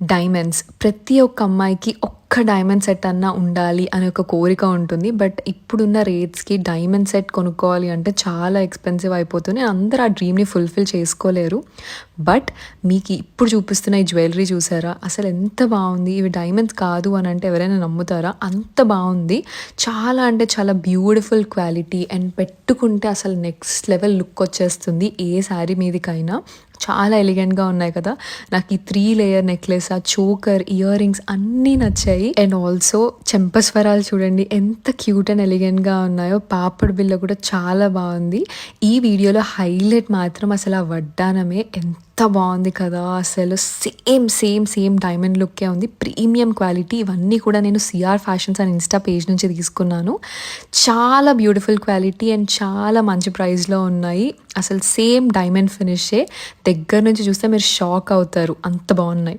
Diamonds ప్రతి ఒక్క అమ్మాయికి ఒక్క డైమండ్ సెట్ అన్నా ఉండాలి అనే ఒక కోరిక ఉంటుంది. బట్ ఇప్పుడున్న రేట్స్‌కి డైమండ్ సెట్ కొనుక్కోవాలి అంటే చాలా ఎక్స్‌పెన్సివ్ అయిపోతుంది. అందరూ ఆ డ్రీమ్‌ని ఫుల్‌ఫిల్ చేసుకోలేరు. బట్ మీకు ఇప్పుడు చూపిస్తున్న ఈ జ్యువెలరీ చూసారా? అసలు ఎంత బావుంది. ఇవి డైమండ్స్ కాదు అని అంటే ఎవరైనా నమ్ముతారా? అంత బావుంది. చాలా అంటే చాలా బ్యూటిఫుల్ క్వాలిటీ అండ్ పెట్టుకుంటే అసలు నెక్స్ట్ లెవెల్ లుక్ వచ్చేస్తుంది ఏ శారీ మీదకైనా. చాలా ఎలిగెంట్‌గా ఉన్నాయి కదా! నాకు ఈ 3 లేయర్ నెక్లెస్, ఆ చోకర్, ఇయర్ రింగ్స్ అన్నీ నచ్చాయి. అండ్ ఆల్సో చెంపస్వరాలు చూడండి ఎంత క్యూట్ అండ్ ఎలిగెంట్‌గా ఉన్నాయో. పాపడ్ బిళ్ళ కూడా చాలా బావుంది. ఈ వీడియోలో హైలైట్ మాత్రం అసలు ఆ వడ్డానమే ఎంత బావుంది కదా! అసలు సేమ్ డైమండ్ లుక్కే ఉంది. Premium quality. ఇవన్నీ కూడా నేను CR fashions and Insta page నుంచి తీసుకున్నాను. చాలా బ్యూటిఫుల్ క్వాలిటీ అండ్ చాలా మంచి ప్రైస్‌లో ఉన్నాయి. అసలు సేమ్ డైమండ్ ఫినిషే. దగ్గర నుంచి చూస్తే మీరు షాక్ అవుతారు. అంత బాగున్నాయి.